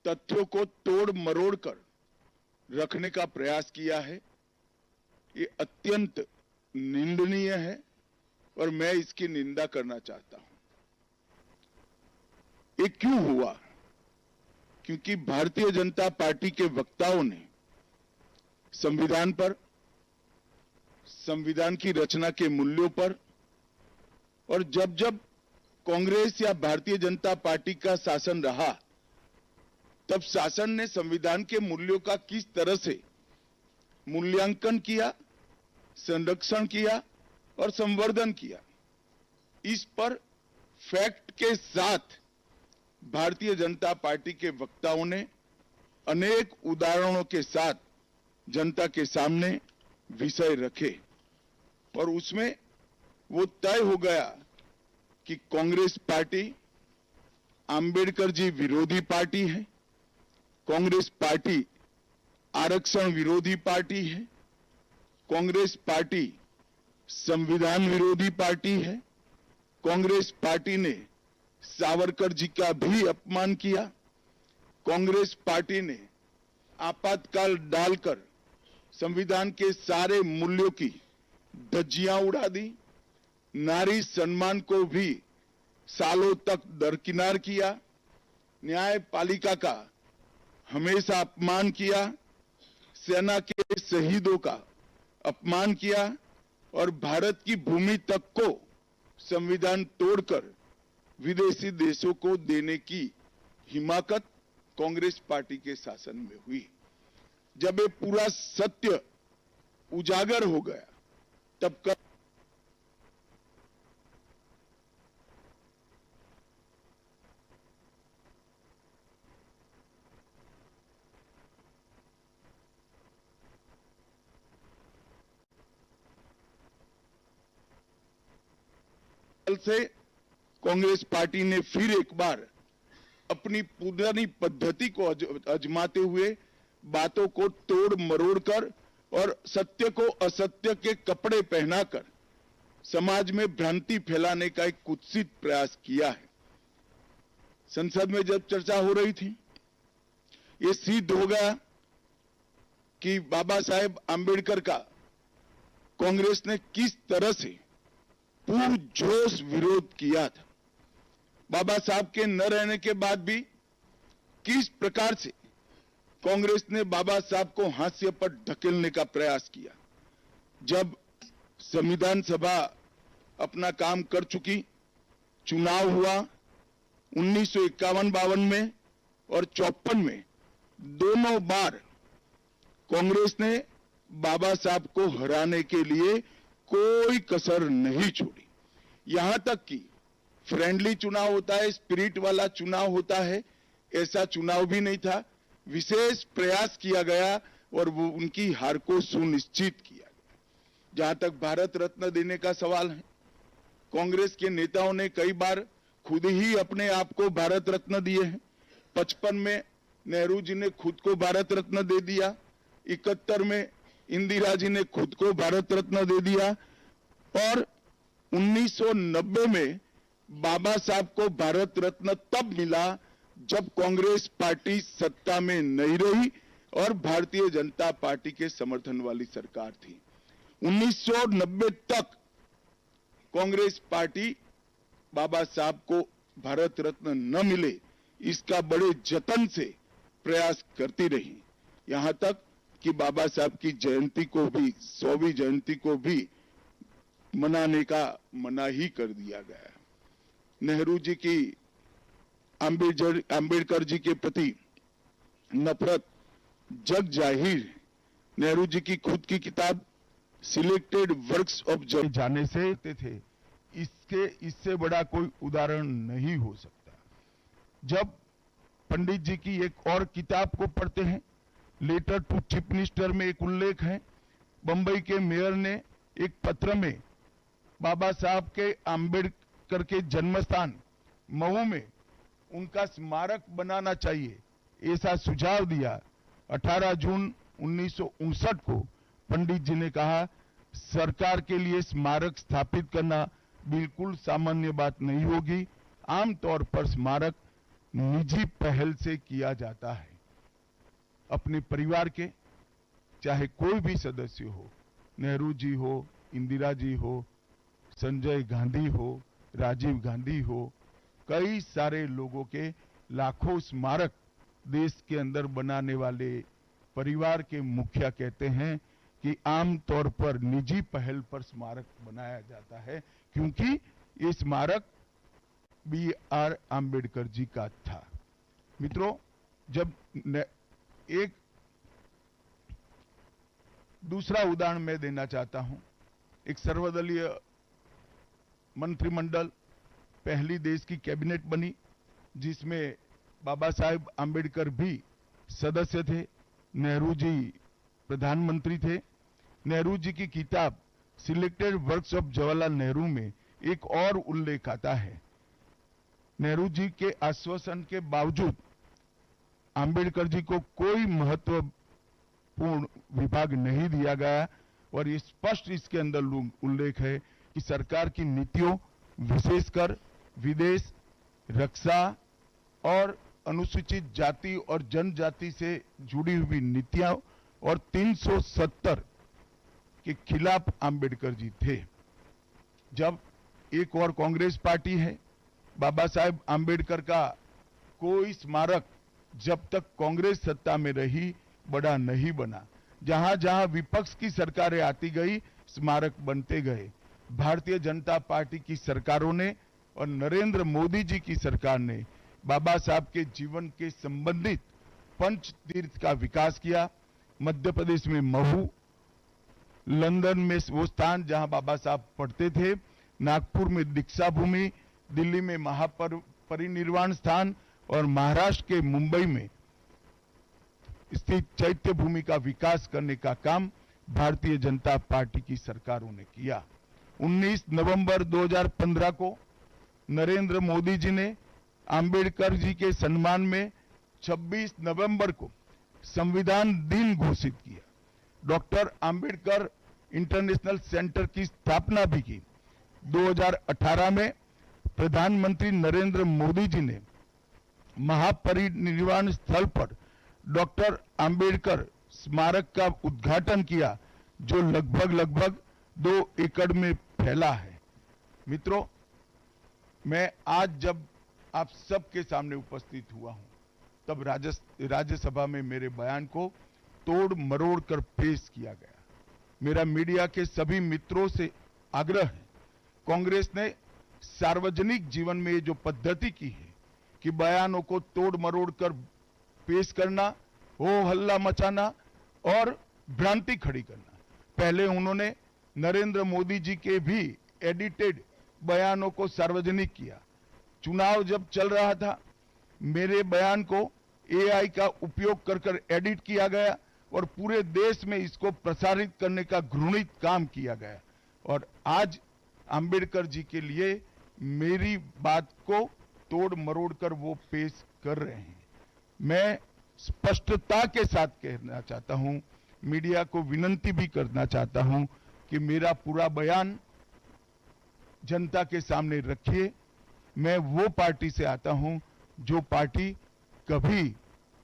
तथ्यों को तोड़ मरोड़ कर रखने का प्रयास किया है, ये अत्यंत निंदनीय है और मैं इसकी निंदा करना चाहता हूं। ये क्यों हुआ? क्योंकि भारतीय जनता पार्टी के वक्ताओं ने संविधान पर, संविधान की रचना के मूल्यों पर और जब जब कांग्रेस या भारतीय जनता पार्टी का शासन रहा तब शासन ने संविधान के मूल्यों का किस तरह से मूल्यांकन किया, संरक्षण किया और संवर्धन किया, इस पर फैक्ट के साथ भारतीय जनता पार्टी के वक्ताओं ने अनेक उदाहरणों के साथ जनता के सामने विषय रखे और उसमें वो तय हो गया कि कांग्रेस पार्टी आंबेडकर जी विरोधी पार्टी है, कांग्रेस पार्टी आरक्षण विरोधी पार्टी है, कांग्रेस पार्टी संविधान विरोधी पार्टी है, कांग्रेस पार्टी ने सावरकर जी का भी अपमान किया, कांग्रेस पार्टी ने आपातकाल डालकर संविधान के सारे मूल्यों की धज्जियां उड़ा दी, नारी सम्मान को भी सालों तक दरकिनार किया, न्यायपालिका का हमेशा अपमान किया, सेना के शहीदों का अपमान किया और भारत की भूमि तक को संविधान तोड़कर विदेशी देशों को देने की हिमाकत कांग्रेस पार्टी के शासन में हुई। जब ये पूरा सत्य उजागर हो गया तब से कांग्रेस पार्टी ने फिर एक बार अपनी पुरानी पद्धति को आजमाते हुए बातों को तोड़ मरोड़ कर और सत्य को असत्य के कपड़े पहनाकर समाज में भ्रांति फैलाने का एक कुत्सित प्रयास किया है। संसद में जब चर्चा हो रही थी, ये सिद्ध हो गया कि बाबा साहेब आंबेडकर का कांग्रेस ने किस तरह से पुरजोश विरोध किया था। बाबा साहब के न रहने के बाद भी किस प्रकार से कांग्रेस ने बाबा साहब को हाशिए पर ढकेलने का प्रयास किया। जब संविधान सभा अपना काम कर चुकी, चुनाव हुआ 1951-52 में और 54 में, दोनों बार कांग्रेस ने बाबा साहब को हराने के लिए कोई कसर नहीं छोड़ी। यहां तक कि फ्रेंडली चुनाव होता है, स्पिरिट वाला चुनाव होता है, ऐसा चुनाव भी नहीं था। विशेष प्रयास किया गया और वो उनकी हार को सुनिश्चित किया गया। जहां तक भारत रत्न देने का सवाल है, कांग्रेस के नेताओं ने कई बार खुद ही अपने आप को भारत रत्न दिए हैं। 55 में नेहरू जी ने खुद को भारत रत्न दे दिया, 71 में इंदिरा जी ने खुद को भारत रत्न दे दिया और 1990 में बाबा साहब को भारत रत्न तब मिला जब कांग्रेस पार्टी सत्ता में नहीं रही और भारतीय जनता पार्टी के समर्थन वाली सरकार थी। 1990 तक कांग्रेस पार्टी बाबा साहब को भारत रत्न न मिले इसका बड़े जतन से प्रयास करती रही, यहां तक कि बाबा साहब की जयंती को भी, 100वीं जयंती को भी मनाने का मना ही कर दिया गया। नेहरू जी की आंबेडकर जी के प्रति नफरत जग जाहिर है। नेहरू जी की खुद की किताब सिलेक्टेड वर्क्स ऑफ जाने से थे, इससे बड़ा कोई उदाहरण नहीं हो सकता। जब पंडित जी की एक और किताब को पढ़ते हैं, लेटर टू चीफ मिनिस्टर में एक उल्लेख है, बंबई के मेयर ने एक पत्र में बाबा साहब के आंबेडकर के जन्मस्थान महू में उनका स्मारक बनाना चाहिए, ऐसा सुझाव दिया। 18 जून 1959 को पंडित जी ने कहा, सरकार के लिए स्मारक स्थापित करना बिल्कुल सामान्य बात नहीं होगी। आमतौर पर स्मारक निजी पहल से किया जाता है। अपने परिवार के चाहे कोई भी सदस्य हो, नेहरू जी हो, इंदिरा जी हो, संजय गांधी हो, राजीव गांधी हो, कई सारे लोगों के लाखों स्मारक देश के अंदर बनाने वाले परिवार के मुखिया कहते हैं कि आमतौर पर निजी पहल पर स्मारक बनाया जाता है, क्योंकि ये स्मारक B.R. आम्बेडकर जी का था। मित्रों, जब एक दूसरा उदाहरण मैं देना चाहता हूं। एक सर्वदलीय मंत्रिमंडल, पहली देश की कैबिनेट बनी, जिसमें बाबा साहेब आम्बेडकर भी सदस्य थे, नेहरू जी प्रधानमंत्री थे। नेहरू जी की किताब selected works of Jawaharlal Nehru में एक और उल्लेख आता है। नेहरू जी के आश्वासन के बावजूद आम्बेडकर जी को कोई महत्वपूर्ण विभाग नहीं दिया गया, और ये स्पष्ट इसके अंदर उल्लेख है कि सरकार की नीतियों, विशेषकर विदेश, रक्षा और अनुसूचित जाति और जनजाति से जुड़ी हुई नीतियां और 370 के खिलाफ आम्बेडकर जी थे। जब एक और कांग्रेस पार्टी है, बाबा साहेब आम्बेडकर का कोई स्मारक जब तक कांग्रेस सत्ता में रही बड़ा नहीं बना। जहां जहां विपक्ष की सरकारें आती गई, स्मारक बनते गए। भारतीय जनता पार्टी की सरकारों ने और नरेंद्र मोदी जी की सरकार ने बाबा साहब के जीवन के संबंधित पंच तीर्थ का विकास किया। मध्य प्रदेश में महू, लंदन में वो स्थान जहां बाबा साहब पढ़ते थे, नागपुर में दीक्षा भूमि, दिल्ली में महापरिनिर्वाण स्थान और महाराष्ट्र के मुंबई में स्थित चैत्य भूमि का विकास करने का काम भारतीय जनता पार्टी की सरकारों ने किया। 19 नवंबर 2015 को नरेंद्र मोदी जी ने आम्बेडकर जी के सम्मान में 26 नवंबर को संविधान दिन घोषित किया। डॉक्टर आम्बेडकर इंटरनेशनल सेंटर की स्थापना भी की। 2018 में प्रधानमंत्री नरेंद्र मोदी जी ने महापरिनिर्वाण स्थल पर डॉक्टर आम्बेडकर स्मारक का उद्घाटन किया, जो लगभग 2 एकड़ में फैला है। मित्रों, मैं आज जब आप सबके सामने उपस्थित हुआ हूं, तब राज्यसभा में मेरे बयान को तोड़ मरोड़ कर पेश किया गया। मेरा मीडिया के सभी मित्रों से आग्रह है, कांग्रेस ने सार्वजनिक जीवन में जो पद्धति की है कि बयानों को तोड़ मरोड़ कर पेश करना, हो हल्ला मचाना और भ्रांति खड़ी करना। पहले उन्होंने नरेंद्र मोदी जी के भी एडिटेड बयानों को सार्वजनिक किया। चुनाव जब चल रहा था, मेरे बयान को AI का उपयोग कर एडिट किया गया और पूरे देश में इसको प्रसारित करने का घृणित काम किया गया। और आज आम्बेडकर जी के लिए मेरी बात को तोड़ मरोड़ कर वो पेश कर रहे हैं। मैं स्पष्टता के साथ कहना चाहता हूं, मीडिया को विनंती भी करना चाहता हूं कि मेरा पूरा बयान जनता के सामने रखिए। मैं वो पार्टी से आता हूं जो पार्टी कभी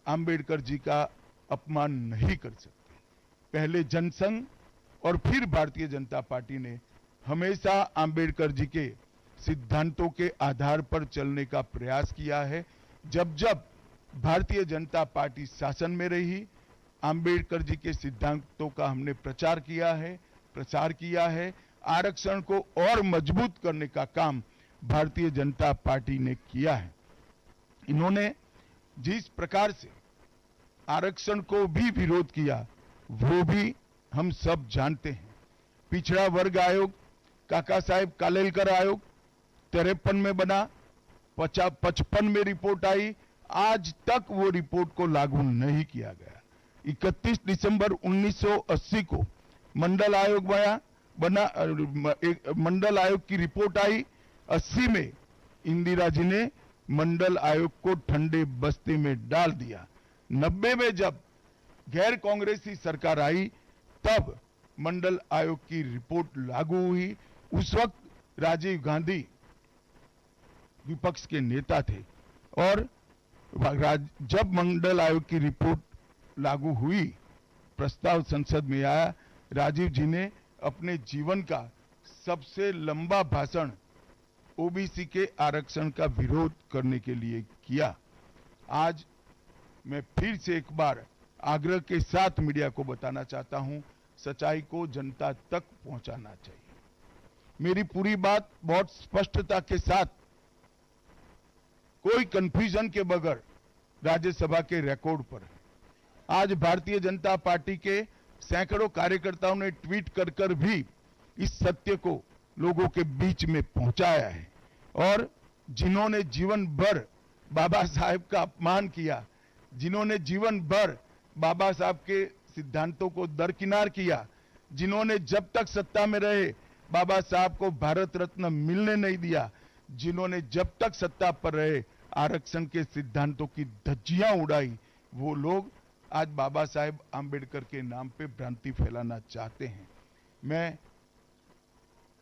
आम्बेडकर जी का अपमान नहीं कर सकती। पहले जनसंघ और फिर भारतीय जनता पार्टी ने हमेशा आम्बेडकर जी के सिद्धांतों के आधार पर चलने का प्रयास किया है। जब जब भारतीय जनता पार्टी शासन में रही, आम्बेडकर जी के सिद्धांतों का हमने प्रचार किया है, प्रसार किया है। आरक्षण को और मजबूत करने का काम भारतीय जनता पार्टी ने किया है। इन्होंने जिस प्रकार से आरक्षण को भी विरोध किया, वो भी हम सब जानते हैं। पिछड़ा वर्ग आयोग, काका साहेब कालेलकर आयोग 53 में बना, 55 में रिपोर्ट आई, आज तक वो रिपोर्ट को लागू नहीं किया गया। 31 दिसंबर 1980 को मंडल आयोग बना, मंडल आयोग की रिपोर्ट आई। 80 में इंदिरा जी ने मंडल आयोग को ठंडे बस्ते में डाल दिया। 90 में जब गैर कांग्रेसी सरकार आई, तब मंडल आयोग की रिपोर्ट लागू हुई। उस वक्त राजीव गांधी विपक्ष के नेता थे और जब मंडल आयोग की रिपोर्ट लागू हुई, प्रस्ताव संसद में आया, राजीव जी ने अपने जीवन का सबसे लंबा भाषण ओबीसी के आरक्षण का विरोध करने के लिए किया। आज मैं फिर से एक बार आग्रह के साथ मीडिया को बताना चाहता हूं, सच्चाई को जनता तक पहुंचाना चाहिए। मेरी पूरी बात बहुत स्पष्टता के साथ, कोई कंफ्यूजन के बगैर राज्यसभा के रिकॉर्ड पर है। आज भारतीय जनता पार्टी के सैकड़ों कार्यकर्ताओं ने ट्वीट कर भी इस सत्य को लोगों के बीच में पहुंचाया है। और जिन्होंने जीवन भर बाबा साहेब का अपमान किया, जिन्होंने जीवन भर बाबा साहब के सिद्धांतों को दरकिनार किया, जिन्होंने जब तक सत्ता में रहे बाबा साहब को भारत रत्न मिलने नहीं दिया, जिन्होंने जब तक सत्ता पर रहे आरक्षण के सिद्धांतों की धज्जियां उड़ाई, वो लोग आज बाबा साहेब आंबेडकर के नाम पे भ्रांति फैलाना चाहते हैं। मैं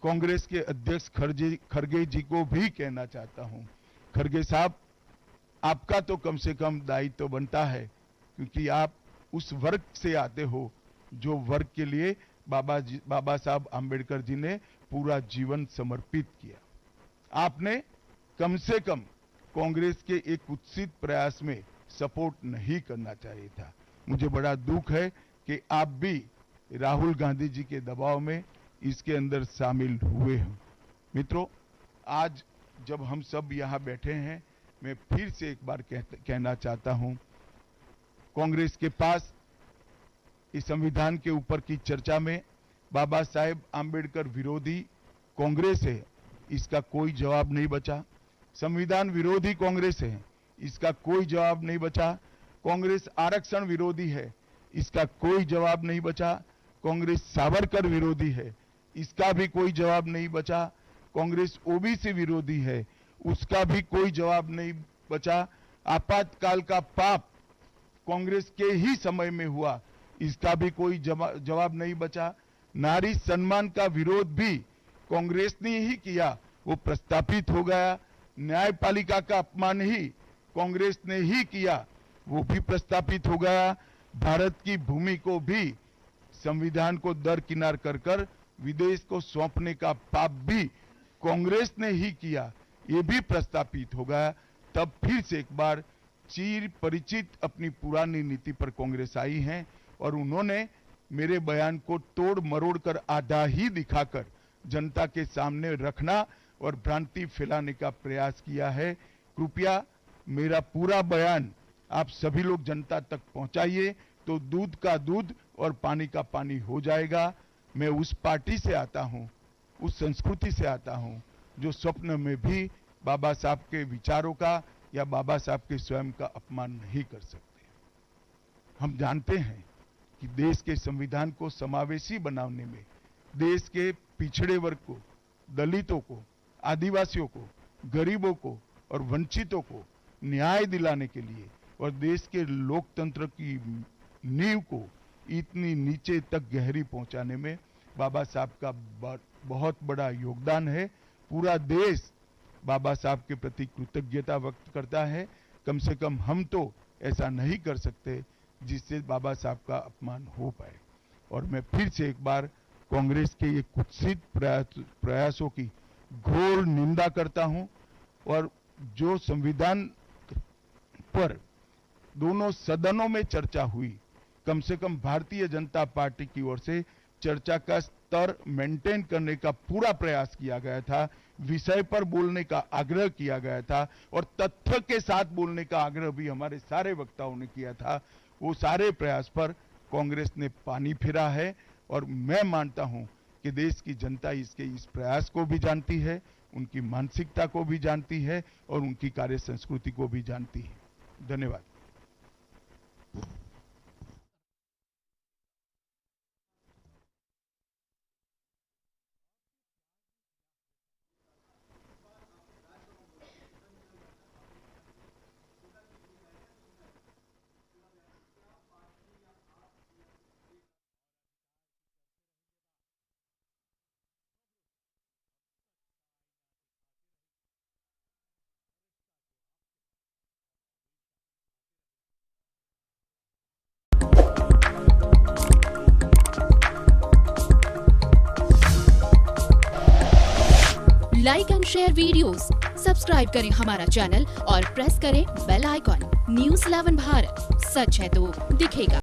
कांग्रेस के अध्यक्ष खरगे जी को भी कहना चाहता हूं, खरगे साहब, आपका तो कम से कम दायित्व तो बनता है, क्योंकि आप उस वर्ग से आते हो जो वर्ग के लिए बाबा साहब आंबेडकर जी ने पूरा जीवन समर्पित किया। आपने कम से कम कांग्रेस के एक कुत्सित प्रयास में सपोर्ट नहीं करना चाहिए था। मुझे बड़ा दुख है कि आप भी राहुल गांधी जी के दबाव में इसके अंदर शामिल हुए हो। मित्रों, आज जब हम सब यहां बैठे हैं, मैं फिर से एक बार कहना चाहता हूं, कांग्रेस के पास इस संविधान के ऊपर की चर्चा में बाबा साहेब आंबेडकर विरोधी कांग्रेस है, इसका कोई जवाब नहीं बचा। संविधान विरोधी कांग्रेस है, इसका कोई जवाब नहीं बचा। कांग्रेस आरक्षण विरोधी है, इसका कोई जवाब नहीं बचा। कांग्रेस सावरकर विरोधी है, इसका भी कोई जवाब नहीं बचा। कांग्रेस ओबीसी विरोधी है, उसका भी कोई जवाब नहीं बचा। आपातकाल का पाप कांग्रेस के ही समय में हुआ, इसका भी कोई जवाब नहीं बचा। नारी सम्मान का विरोध भी कांग्रेस ने ही किया, वो प्रस्तापित हो गया। न्यायपालिका का अपमान ही कांग्रेस ने ही किया, वो भी प्रस्तापित हो गया। भारत की भूमि को भी संविधान को दरकिनार कर विदेश को सौंपने का पाप भी कांग्रेस ने ही किया, ये भी प्रस्तापित हो गया। तब फिर से एक बार चिर परिचित अपनी पुरानी नीति पर कांग्रेस आई है और उन्होंने मेरे बयान को तोड़ मरोड़ कर आधा ही दिखाकर जनता के सामने रखना और भ्रांति फैलाने का प्रयास किया है। कृपया मेरा पूरा बयान आप सभी लोग जनता तक पहुंचाइए, तो दूध का दूध और पानी का पानी हो जाएगा। मैं उस पार्टी से आता हूं, उस संस्कृति से आता हूं, जो स्वप्न में भी बाबा साहब के विचारों का या बाबा साहब के स्वयं का अपमान नहीं कर सकते। हम जानते हैं कि देश के संविधान को समावेशी बनाने में, देश के पिछड़े वर्ग को, दलितों को, आदिवासियों को, गरीबों को और वंचितों को न्याय दिलाने के लिए और देश के लोकतंत्र की नींव को इतनी नीचे तक गहरी पहुंचाने में बाबा साहब का बहुत बड़ा योगदान है। पूरा देश बाबा साहब के प्रति कृतज्ञता व्यक्त करता है। कम से कम हम तो ऐसा नहीं कर सकते जिससे बाबा साहब का अपमान हो पाए। और मैं फिर से एक बार कांग्रेस के ये कुत्सित प्रयासों की घोर निंदा करता हूं और जो संविधान पर दोनों सदनों में चर्चा हुई, कम से कम भारतीय जनता पार्टी की ओर से चर्चा का स्तर मेंटेन करने का पूरा प्रयास किया गया था, विषय पर बोलने का आग्रह किया गया था और तथ्य के साथ बोलने का आग्रह भी हमारे सारे वक्ताओं ने किया था। वो सारे प्रयास पर कांग्रेस ने पानी फिरा है और मैं मानता हूं कि देश की जनता इसके इस प्रयास को भी जानती है, उनकी मानसिकता को भी जानती है और उनकी कार्य संस्कृति को भी जानती है। धन्यवाद। Like and share videos, subscribe करें हमारा चैनल और प्रेस करें बेल आइकॉन। न्यूज़ 11 भारत, सच है तो दिखेगा।